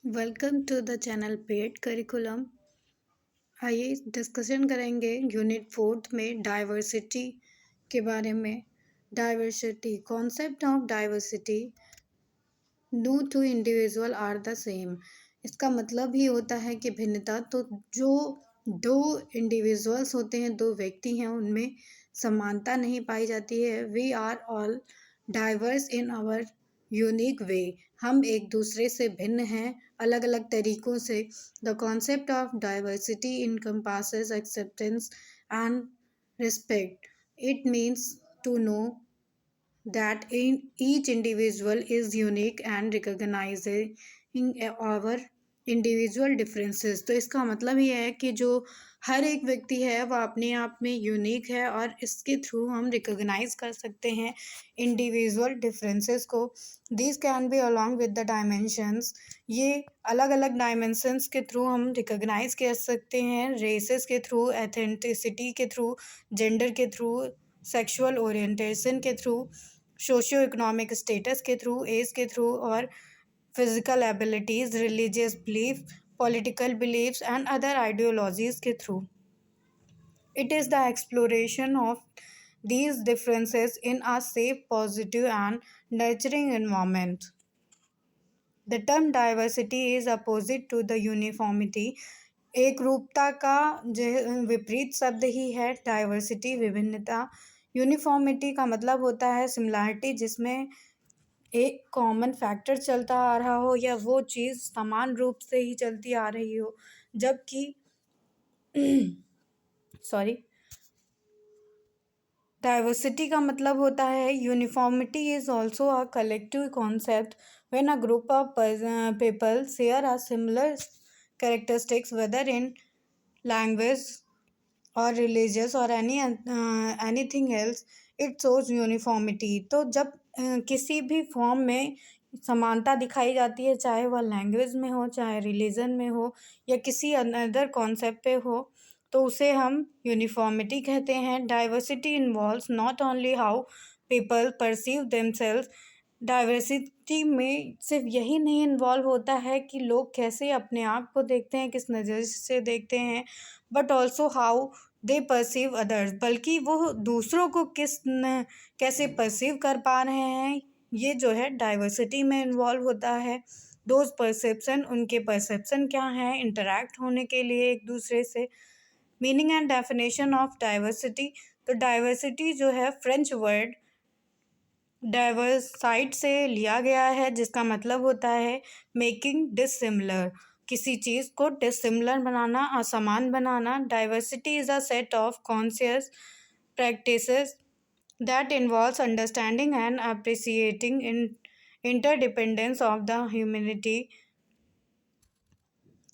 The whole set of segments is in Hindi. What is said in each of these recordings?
Welcome to the channel paid curriculum. आइए डिस्कशन करेंगे यूनिट फोर्थ में डाइवर्सिटी के बारे में। Diversity, concept of diversity, no two individual are the same. इसका मतलब ही होता है कि भिन्नता, तो जो दो इंडिविजुअल्स होते हैं, दो व्यक्ति हैं, उनमें समानता नहीं पाई जाती है। We are all diverse in our unique way. हम एक दूसरे से भिन्न हैं अलग अलग तरीकों से। The concept of diversity encompasses acceptance and respect. It means to know that each individual is unique and recognizing our individual differences। तो इसका मतलब ये है कि जो हर एक व्यक्ति है वह अपने आप में यूनिक है और इसके थ्रू हम रिकॉग्नाइज कर सकते हैं इंडिविजुअल डिफरेंसेस को। This can be along with the dimensions. ये अलग अलग डायमेंशंस के थ्रू हम रिकॉग्नाइज कर सकते हैं, रेसेस के थ्रू, एथेंटिसिटी के थ्रू, जेंडर के थ्रू, सेक्सुअल ओरिएंटेशन के थ्रू, सोशियो इकोनॉमिक स्टेटस के थ्रू, एज के थ्रू, और physical abilities, religious belief, political believes and other ideologies के through. It is the exploration of these differences in a safe, positive and nurturing environment. The term diversity is opposite to the uniformity. एक रूपता का विपरीत शब्द ही है डाइवर्सिटी, विभिन्नता। यूनिफॉर्मिटी का मतलब होता है सिमिलैरिटी, जिसमें एक कॉमन फैक्टर चलता आ रहा हो या वो चीज़ समान रूप से ही चलती आ रही हो। जबकि सॉरी, डाइवर्सिटी का मतलब होता है uniformity is also a collective concept when a group of people share a similar characteristics whether in language और रिलीजियस और anything else, it shows uniformity. तो जब किसी भी फॉर्म में समानता दिखाई जाती है, चाहे वह लैंग्वेज में हो, चाहे रिलीजन में हो, या किसी अनदर कॉन्सेप्ट पे हो, तो उसे हम यूनिफॉर्मिटी कहते हैं। Diversity involves not only how people perceive themselves. Diversity में सिर्फ यही नहीं इन्वॉल्व होता है कि लोग कैसे अपने आप को देखते हैं, किस नज़र से देखते हैं, but also how they perceive others, बल्कि वो दूसरों को कैसे परसीव कर पा रहे हैं, ये जो है डाइवर्सिटी में इन्वॉल्व होता है। दोज परसेप्शन, उनके परसेप्शन क्या हैं इंटरैक्ट होने के लिए एक दूसरे से। Meaning and definition of diversity. तो डाइवर्सिटी जो है फ्रेंच वर्ड डाइवर्साइट से लिया गया है, जिसका मतलब होता है मेकिंग डिसिमिलर, किसी चीज़ को डिसिमिलर बनाना, असमान बनाना। Diversity is a set of conscious practices that involves understanding and appreciating in interdependence of the humanity,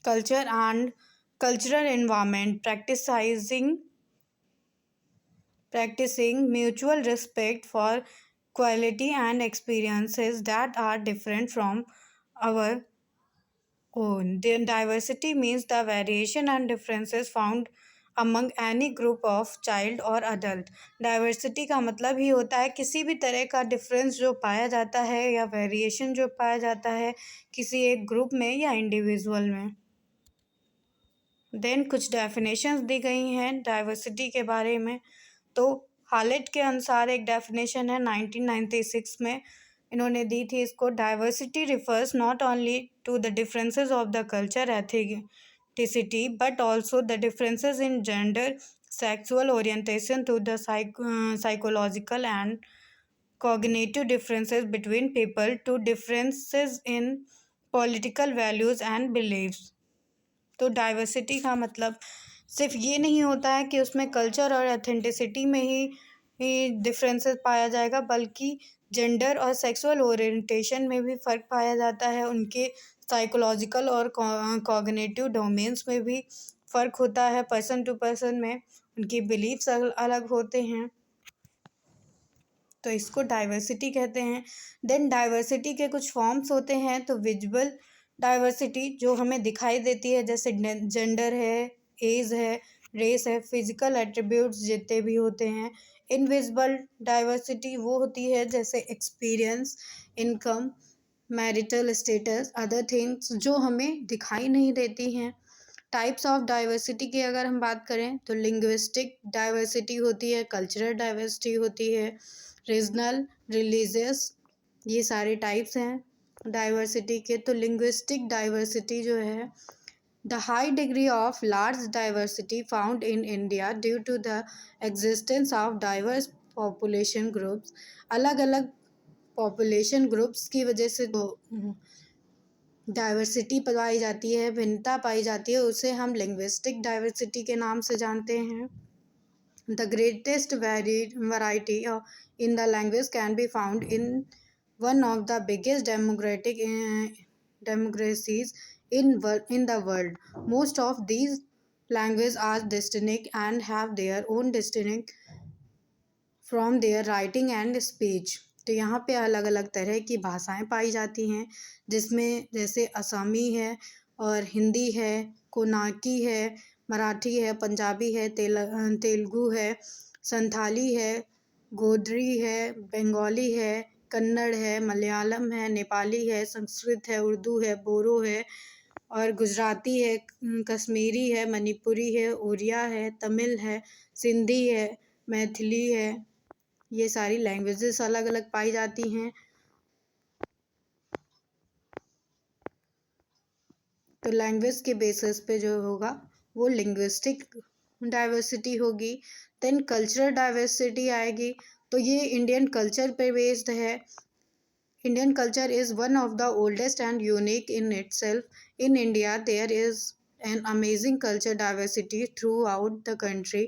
culture and cultural environment, practicing mutual respect for quality and experiences that are different from our own. Then diversity means the variation and differences found among any group of child और adult. डाइवर्सिटी का मतलब ही होता है किसी भी तरह का डिफरेंस जो पाया जाता है या वेरिएशन जो पाया जाता है किसी एक ग्रुप में या इंडिविजुअल में। देन कुछ डेफिनेशंस दी गई हैं डाइवर्सिटी के बारे में। तो हालेट के अनुसार एक डेफिनेशन है 1996 में, इन्होंने दी थी इसको। Diversity refers not only to the differences of the culture ethnicity but also the differences in gender, sexual orientation, to the psychological and cognitive differences between people, to differences in political values and beliefs। तो डाइवर्सिटी का मतलब सिर्फ ये नहीं होता है कि उसमें कल्चर और एथेंटिसिटी में ही डिफरेंसेस पाया जाएगा, बल्कि जेंडर और सेक्सुअल ओरिएंटेशन में भी फ़र्क पाया जाता है, उनके साइकोलॉजिकल और कॉग्निटिव डोमेन्स में भी फ़र्क होता है, पर्सन टू पर्सन में उनकी बिलीफ्स अलग होते हैं, तो इसको डाइवर्सिटी कहते हैं। देन डाइवर्सिटी के कुछ फॉर्म्स होते हैं। तो विजुअल डाइवर्सिटी जो हमें दिखाई देती है, जैसे जेंडर है, एज है, रेस है, फिजिकल एट्रीब्यूट्स जितने भी होते हैं। इनविजिबल डाइवर्सिटी वो होती है जैसे experience, income, marital status, other things जो हमें दिखाई नहीं देती हैं। टाइप्स ऑफ डाइवर्सिटी की अगर हम बात करें तो लिंग्विस्टिक डाइवर्सिटी होती है, कल्चरल डाइवर्सिटी होती है, रीजनल, रिलीजियस, ये सारे टाइप्स हैं डाइवर्सिटी के। तो लिंग्विस्टिक डाइवर्सिटी जो है, the high degree of large diversity found in India due to the existence of diverse population groups, अलग अलग पॉपुलेशन ग्रुप्स की वजह से जो डाइवर्सिटी पाई जाती है, भिन्नता पाई जाती है, उसे हम लिंग्विस्टिक डाइवर्सिटी के नाम से जानते हैं। The greatest variety in the language can be found in one of the biggest democracies in the world. Most of these languages are distinct and have their own distinct from their writing and speech. तो यहाँ पे अलग अलग तरह की भाषाएं पाई जाती हैं, जिसमें जैसे असमी है और हिंदी है, कोनाकी है, मराठी है, पंजाबी है, तेलुगु है, संथाली है, गोदरी है, बंगाली है, कन्नड़ है, मलयालम है, नेपाली है, संस्कृत है, उर्दू है, बोरो है और गुजराती है, कश्मीरी है, मणिपुरी है, उड़िया है, तमिल है, सिंधी है, मैथिली है। ये सारी लैंग्वेजेस अलग अलग पाई जाती हैं। तो लैंग्वेज के बेसिस पे जो होगा वो लिंग्विस्टिक डाइवर्सिटी होगी। देन कल्चरल डाइवर्सिटी आएगी, तो ये इंडियन कल्चर पे बेस्ड है। Indian culture is one of the oldest and unique in itself. In India there is an amazing culture diversity throughout the country.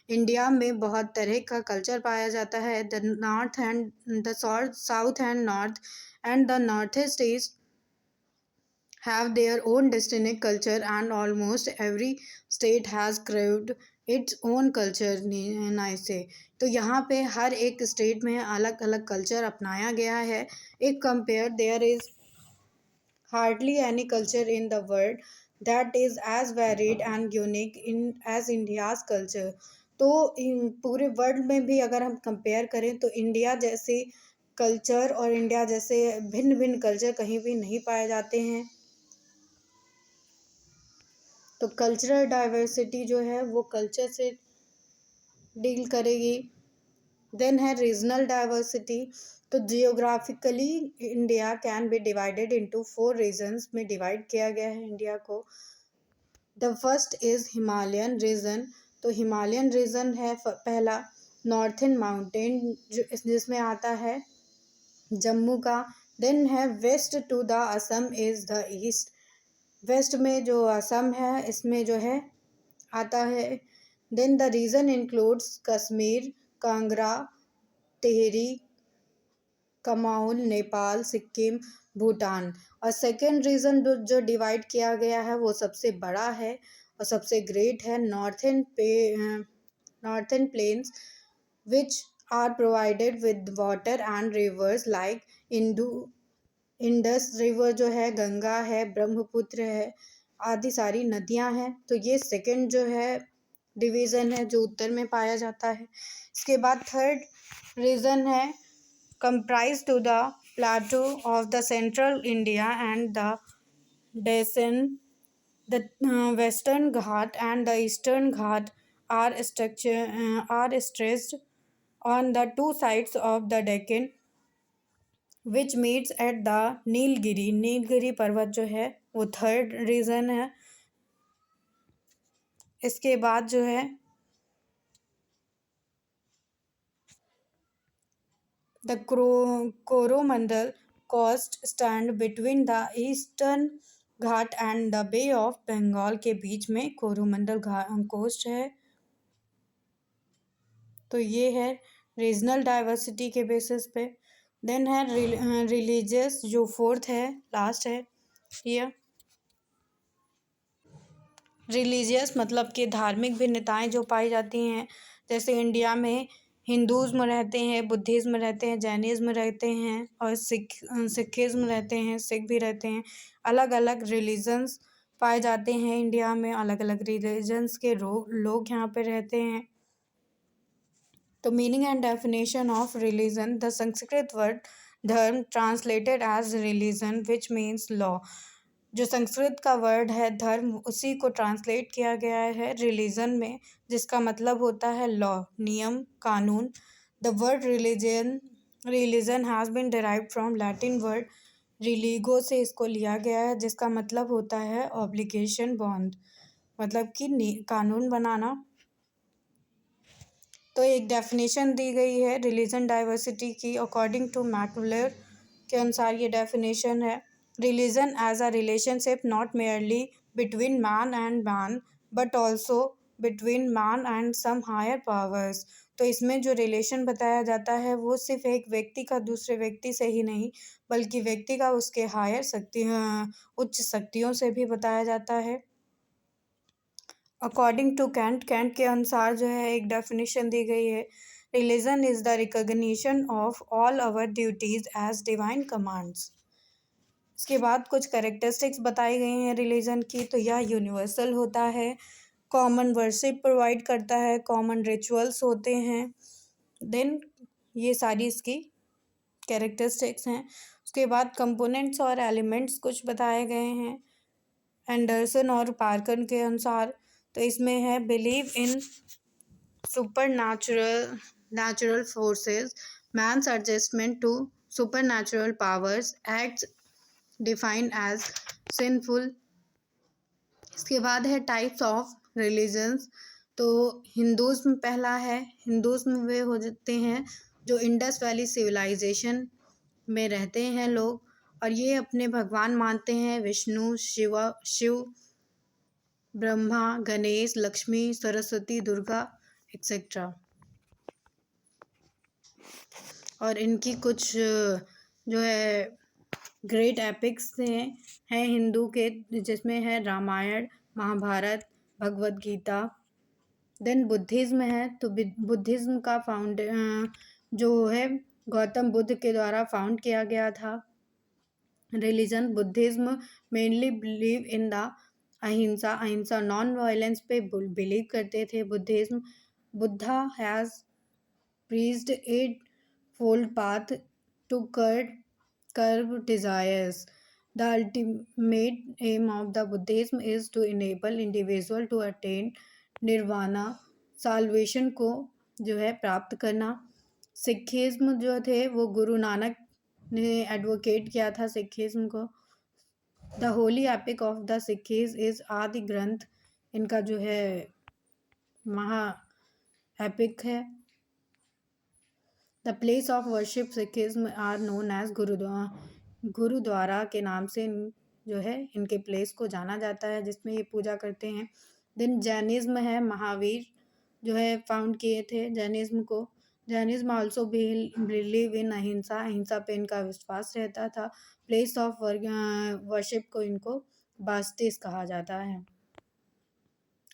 India में बहुत तरह का कल्चर पाया जाता है। The north and the south and north and the north east have their own distinct culture, and almost every state has craved its own culture nice। तो यहाँ पे हर एक स्टेट में अलग अलग कल्चर अपनाया गया है। एक compare there is hardly any culture in the world that is as varied and unique in as India's culture. तो पूरे वर्ल्ड में भी अगर हम कंपेयर करें तो इंडिया जैसे कल्चर और इंडिया जैसे भिन्न भिन्न कल्चर कहीं भी नहीं पाए जाते हैं। तो कल्चरल डाइवर्सिटी जो है वो कल्चर से डील करेगी। देन है रीजनल डाइवर्सिटी। तो geographically India can be divided into 4 regions में डिवाइड किया गया है इंडिया को। The first is Himalayan region. तो हिमालयन रीजन है पहला, नॉर्थन माउंटेन जिसमें आता है जम्मू का। देन है west to the Assam is the east. West में जो असम है इसमें जो है आता है। Then the region includes Kashmir, Kangra, Tehri, Kumaon, Nepal, Sikkim, Bhutan. और सेकेंड रीजन जो डिवाइड किया गया है वो सबसे बड़ा है और सबसे ग्रेट है, northern plains which are provided with water and rivers like Indus river जो है, गंगा है, ब्रह्मपुत्र है, आदि सारी नदियां हैं। तो ये सेकंड जो है डिवीज़न है जो उत्तर में पाया जाता है। इसके बाद थर्ड रीजन है comprise to the plateau of the central India and the Deccan. The western Ghat and the eastern Ghat are stressed on the 2 sides of the Deccan which meets at the Nilgiri. Nilgiri पर्वत जो है वो थर्ड रीजन है। इसके बाद जो है the Coromandel coast stand between the eastern ghat and the bay of Bengal. के बीच में कोरोमंडल कोस्ट है। तो ये है रीजनल डाइवर्सिटी के बेसिस पे। देन है रिलीजियस जो फोर्थ है, लास्ट है ये। रिलीजियस मतलब कि धार्मिक भिन्नताएं जो पाई जाती हैं, जैसे इंडिया में हिंदुज़्म रहते हैं, बुद्धिज़्म रहते हैं, जैनिज़्म रहते हैं और सिखिज़्म रहते हैं, सिख भी रहते हैं। अलग अलग रिलीजन्स पाए जाते हैं इंडिया में, अलग अलग रिलीजन्स के लोग यहाँ पे रहते हैं। तो meaning and definition of religion, the Sanskrit word dharma translated as religion which means law. जो संस्कृत का वर्ड है धर्म, उसी को ट्रांसलेट किया गया है रिलीजन में, जिसका मतलब होता है लॉ, नियम, कानून। The word religion has been derived from Latin word religo से इसको लिया गया है, जिसका मतलब होता है ऑब्लिगेशन, बॉन्ड, मतलब कि कानून बनाना। तो एक डेफिनेशन दी गई है रिलीजन डाइवर्सिटी की, अकॉर्डिंग टू मैकवेलर के अनुसार ये डेफिनेशन है, religion as a relationship not merely between man and man but also between man and some higher powers. तो इसमें जो रिलेशन बताया जाता है वो सिर्फ एक व्यक्ति का दूसरे व्यक्ति से ही नहीं, बल्कि व्यक्ति का उसके हायर उच्च शक्तियों से भी बताया जाता है। अकॉर्डिंग टू कैंट के अनुसार जो है एक डेफिनेशन दी गई है, religion is the recognition of all our duties as divine commands. इसके बाद कुछ कैरेक्टरिस्टिक्स बताई गई हैं रिलीजन की। तो यह यूनिवर्सल होता है, कॉमन वर्शिप प्रोवाइड करता है, कॉमन रिचुअल्स होते हैं। देन ये सारी इसकी कैरेक्टरिस्टिक्स हैं। उसके बाद कंपोनेंट्स और एलिमेंट्स कुछ बताए गए हैं एंडरसन और पार्कर के अनुसार। तो इसमें है believe in supernatural forces, man's adjustment to supernatural powers, acts defined as sinful. इसके बाद है टाइप्स ऑफ रिलीजन्स। तो हिंदुज़्म पहला है, हिंदुज़्म वे हो जाते हैं जो इंडस वैली सिविलाइजेशन में रहते हैं लोग, और ये अपने भगवान मानते हैं विष्णु, शिव, ब्रह्मा, गणेश, लक्ष्मी, सरस्वती, दुर्गा एक्सेट्रा। और इनकी कुछ जो है ग्रेट एपिक्स हैं हिंदू के, जिसमें है रामायण, महाभारत, भगवत गीता। देन बुद्धिज़्म है, तो बुद्धिज़्म का जो है गौतम बुद्ध के द्वारा फाउंड किया गया था religion. Buddhism mainly believe in the अहिंसा नॉन वायलेंस पे बिलीव करते थे Buddhism. Buddha has preached eightfold path to curb desires. The ultimate aim of the Buddhism is to enable individual to attain nirvana, salvation को जो है प्राप्त करना। सिखिज्म जो थे वो गुरु नानक ने एडवोकेट किया था सिखिज्म को। The holy epic of the Sikhism is Adi Granth, इनका जो है महा एपिक है। The place of worship Sikhism are known as gurdwara के नाम से जो है इनके प्लेस को जाना जाता है, जिसमें ये पूजा करते हैं। देन जैनिज्म है, महावीर जो है फाउंड किए थे जैनिज्म को। जैनिज्म ऑल्सो बिलीव इन अहिंसा पे इनका विश्वास रहता था। प्लेस ऑफ वर्शिप को इनको बास्तिस कहा जाता है।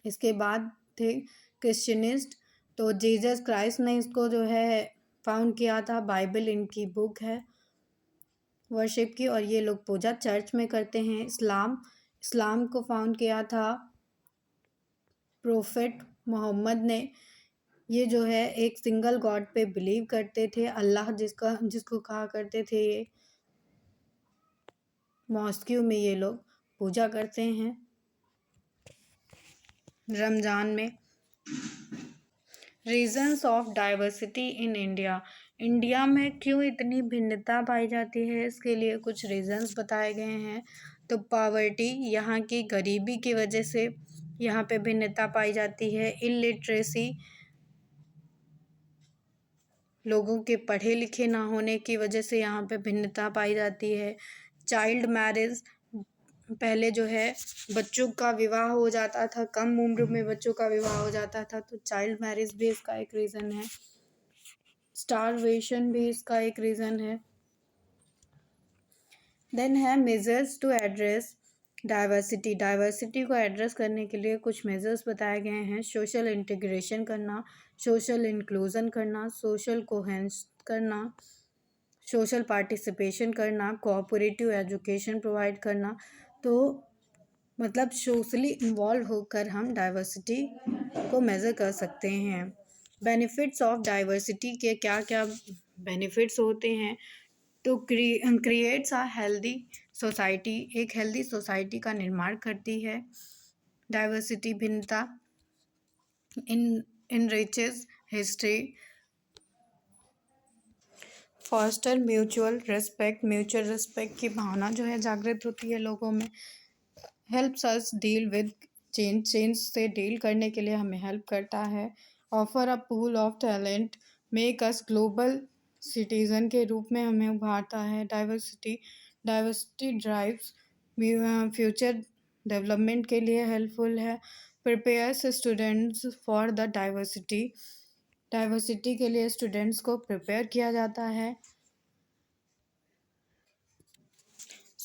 इसके बाद थे क्रिश्चियनिस्ट, तो जीसस क्राइस्ट ने इसको जो है फाउंड किया था। बाइबल इनकी बुक है वर्शिप की, और ये लोग पूजा चर्च में करते हैं। इस्लाम को फाउंड किया था प्रोफेट मोहम्मद ने। ये जो है एक सिंगल गॉड पे बिलीव करते थे, अल्लाह जिसको कहा करते थे। ये मॉस्क्यू में ये लोग पूजा करते हैं रमज़ान में। Reasons of diversity in India, India में क्यों इतनी भिन्नता पाई जाती है, इसके लिए कुछ रीजन्स बताए गए हैं। तो पावर्टी, यहाँ की गरीबी की वजह से यहाँ पे भिन्नता पाई जाती है। इलिटरेसी, लोगों के पढ़े लिखे ना होने की वजह से यहाँ पे भिन्नता पाई जाती है। चाइल्ड मैरिज, पहले जो है बच्चों का विवाह हो जाता था, कम उम्र में बच्चों का विवाह हो जाता था, तो चाइल्ड मैरिज भी इसका एक रीज़न है। स्टारवेशन भी इसका एक रीज़न है। देन है मेजर्स टू एड्रेस डाइवर्सिटी को एड्रेस करने के लिए कुछ मेजर्स बताए गए हैं। सोशल इंटीग्रेशन करना, सोशल इंक्लूजन करना, सोशल कोहेरेंस करना, सोशल पार्टिसिपेशन करना, कोऑपरेटिव एजुकेशन प्रोवाइड करना। तो मतलब सोशली इन्वॉल्व होकर हम डाइवर्सिटी को मेज़र कर सकते हैं। बेनिफिट्स ऑफ डाइवर्सिटी के क्या क्या बेनिफिट्स होते हैं। तो क्रिएट्स अ हेल्दी सोसाइटी, एक हेल्दी सोसाइटी का निर्माण करती है। डाइवर्सिटी भिन्नता इन इनरिचेस हिस्ट्री, फॉस्टर म्यूचुअल रिस्पेक्ट की भावना जो है जागृत होती है लोगों में। Helps us deal with change से डील करने के लिए हमें हेल्प करता है। Offer a pool of talent, make us global citizen के रूप में हमें उभारता है। डाइवर्सिटी ड्राइव्स फ्यूचर डेवलपमेंट के लिए हेल्पफुल है। Prepares students for the diversity के लिए स्टूडेंट्स को प्रिपेयर किया जाता है।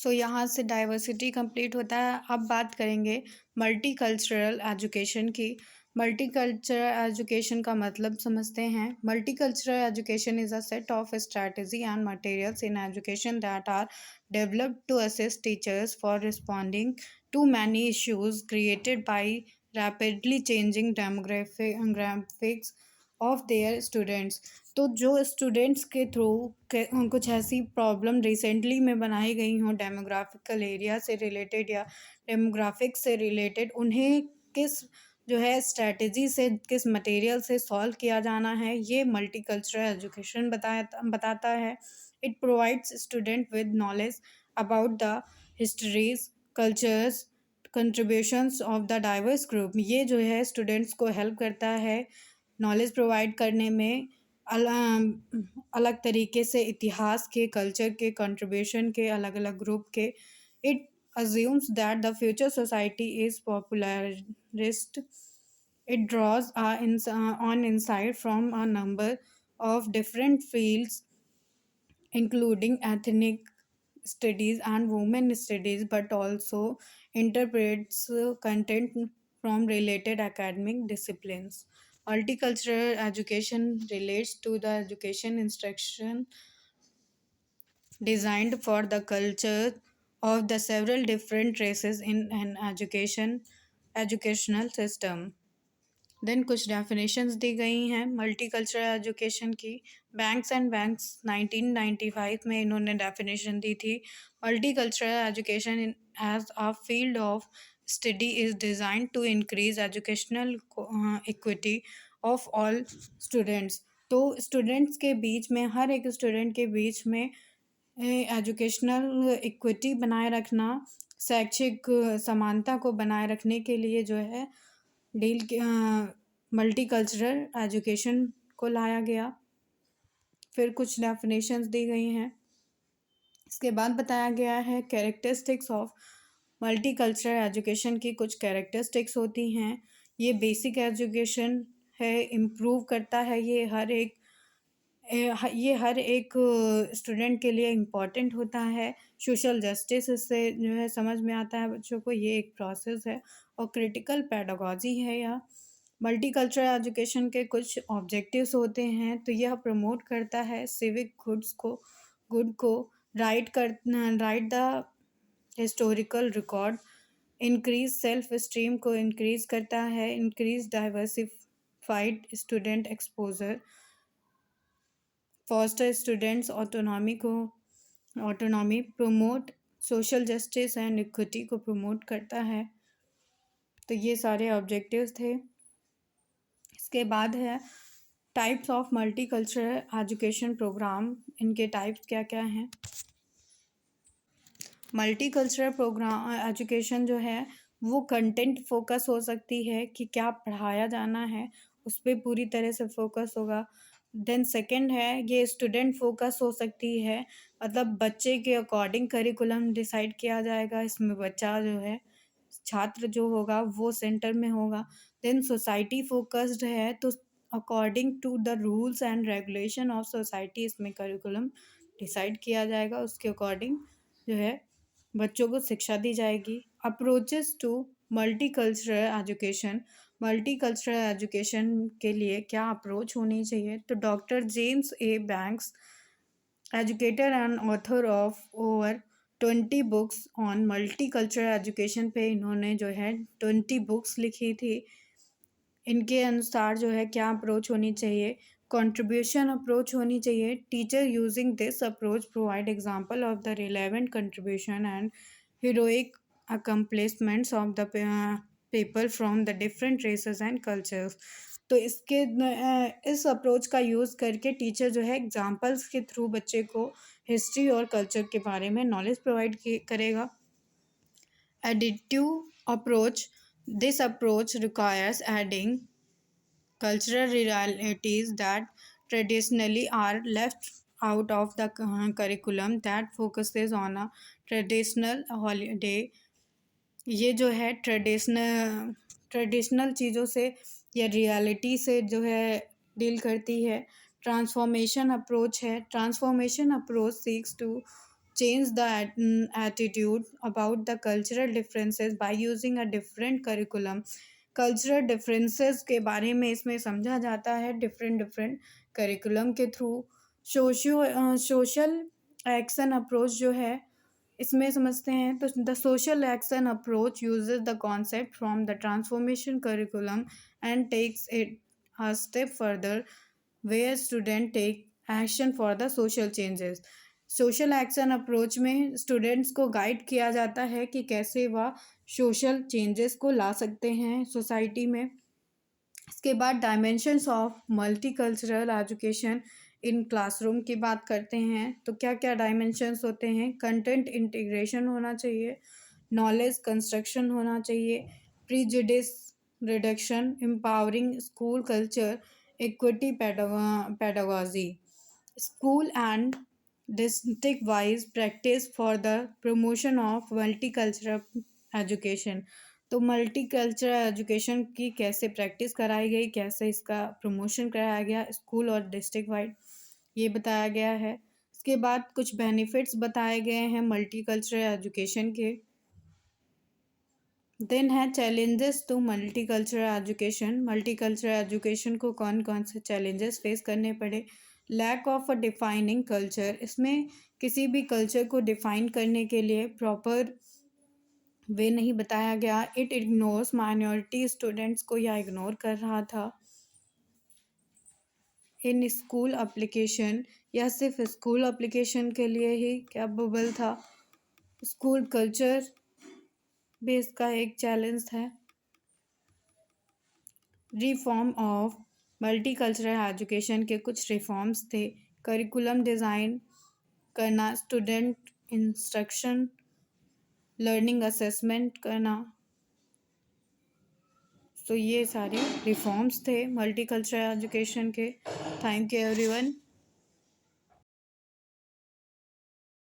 यहाँ से डाइवर्सिटी कंप्लीट होता है। अब बात करेंगे मल्टीकल्चरल एजुकेशन की। मल्टीकल्चरल एजुकेशन का मतलब समझते हैं। Multicultural education is a set of strategy and materials in education that are developed to assist teachers for responding to many issues created by rapidly changing demographics of their students. तो जो स्टूडेंट्स के थ्रू कुछ ऐसी प्रॉब्लम रिसेंटली में बनाई गई हों डेमोग्राफिकल एरिया से रिलेटेड या डेमोग्राफिक्स से रिलेटेड, उन्हें किस जो है स्ट्रैटेजी से, किस मटेरियल से सॉल्व किया जाना है, ये मल्टीकल्चरल एजुकेशन बताता है। It provides student with knowledge about the histories, cultures, contributions of the diverse group. ये जो है स्टूडेंट्स को हेल्प करता है नॉलेज प्रोवाइड करने में, अलग तरीके से इतिहास के, कल्चर के, कंट्रीब्यूशन के, अलग अलग ग्रुप के। It assumes that the future society is popularist. It draws on insight from a number of different fields, including ethnic studies and women studies, but also interprets content from related academic disciplines. Multicultural education relates to the education instruction designed for the culture of the several different races in an educational system. Then कुछ डेफिनेशंस दी गई हैं मल्टीकल्चरल एजुकेशन की। बैंक्स 1995 में इन्होंने डेफिनेशन दी थी। Multicultural education as a field of study is design to increase educational equity of all students. तो स्टूडेंट्स के बीच में, हर एक स्टूडेंट के बीच में एजुकेशनल इक्विटी बनाए रखना, शैक्षिक समानता को बनाए रखने के लिए जो है मल्टीकल्चरल एजुकेशन को लाया गया। फिर कुछ डेफिनेशंस दी गई हैं। इसके बाद बताया गया है कैरेक्टरिस्टिक्स ऑफ मल्टीकल्चरल एजुकेशन की कुछ कैरेक्टरिस्टिक्स होती हैं। ये बेसिक एजुकेशन है, इम्प्रूव करता है, ये हर एक स्टूडेंट के लिए इम्पॉर्टेंट होता है। सोशल जस्टिस इससे जो है समझ में आता है बच्चों को, ये एक प्रोसेस है। और क्रिटिकल पेडागॉजी है यह। मल्टीकल्चरल एजुकेशन के कुछ ऑब्जेक्टिव्स होते हैं। तो यह प्रमोट करता है सिविक गुड को right the historical record, increase self esteem को इंक्रीज करता है, increase diversified student exposure, foster students autonomy, promote social justice and equity को प्रमोट करता है। तो ये सारे ऑब्जेक्टिव्स थे। इसके बाद है types of multicultural education program. इनके टाइप्स क्या क्या हैं। मल्टीकल्चरल प्रोग्राम एजुकेशन जो है वो कंटेंट फोकस हो सकती है कि क्या पढ़ाया जाना है, उस पर पूरी तरह से फोकस होगा। देन सेकंड है ये स्टूडेंट फोकस हो सकती है, मतलब बच्चे के अकॉर्डिंग करिकुलम डिसाइड किया जाएगा। इसमें बच्चा जो है, छात्र जो होगा वो सेंटर में होगा। देन सोसाइटी फोकस्ड है, तो according to the rules and regulation of society इसमें करिकुलम डिसाइड किया जाएगा, उसके अकॉर्डिंग जो है बच्चों को शिक्षा दी जाएगी। अप्रोचेस टू मल्टीकल्चरल एजुकेशन के लिए क्या अप्रोच होनी चाहिए। तो doctor James A banks, educator and author of over 20 books on multicultural education पे इन्होंने जो है 20 बुक्स लिखी थी। इनके अनुसार जो है क्या अप्रोच होनी चाहिए। कंट्रीब्यूशन अप्रोच होनी चाहिए। Teacher using this approach provide example of the relevant contribution and heroic accomplishments of the people from the different races and cultures. तो इस अप्रोच का यूज़ करके टीचर जो है एग्जांपल्स के थ्रू बच्चे को हिस्ट्री और कल्चर के बारे में नॉलेज प्रोवाइड करेगा। Additive approach. This approach requires adding cultural realities that traditionally are left out of the curriculum that focuses on a traditional holiday. ये जो है ट्रेडिशनल चीज़ों से या रियलिटी से जो है डील करती है। ट्रांसफॉर्मेशन अप्रोच है। Transformation approach seeks to change the attitude about the cultural differences by using a different curriculum। Cultural differences के बारे में इसमें समझा जाता है डिफरेंट करिकुलम के थ्रू। सोशल एक्शन अप्रोच जो है इसमें समझते हैं। तो the social action approach uses the concept from the transformation curriculum and takes it a step further where student take action for the social changes। Social action approach में स्टूडेंट्स को गाइड किया जाता है कि कैसे वह सोशल चेंजेस को ला सकते हैं सोसाइटी में। इसके बाद dimensions of multicultural education in classroom की बात करते हैं। तो क्या क्या डायमेंशंस होते हैं? कंटेंट इंटीग्रेशन होना चाहिए, नॉलेज कंस्ट्रक्शन होना चाहिए, prejudice reduction, empowering school culture, equity pedagogy, school and district wise practice for the promotion of multicultural education. तो मल्टीकल्चरल एजुकेशन की कैसे प्रैक्टिस कराई गई, कैसे इसका प्रमोशन कराया गया स्कूल और डिस्ट्रिक्ट वाइड, ये बताया गया है। इसके बाद कुछ बेनिफिट्स बताए गए हैं मल्टीकल्चरल एजुकेशन के। देन है challenges to multicultural education. Multicultural education को कौन कौन से चैलेंजेस फेस करने पड़े? Lack of a defining culture. इसमें किसी भी कल्चर को डिफाइन करने के लिए प्रॉपर वे नहीं बताया गया। इट इग्नोर्स माइनॉरिटी स्टूडेंट्स को यह इग्नोर कर रहा था। इन स्कूल एप्लीकेशन, यह सिर्फ स्कूल एप्लीकेशन के लिए ही कैपेबल था। स्कूल कल्चर भी इसका एक चैलेंज है। रिफॉर्म ऑफ मल्टीकल्चरल एजुकेशन के कुछ रिफॉर्म्स थे। करिकुलम डिज़ाइन करना, स्टूडेंट इंस्ट्रक्शन, लर्निंग असेसमेंट करना। तो ये सारे रिफॉर्म्स थे मल्टीकल्चरल एजुकेशन के। Thank you everyone.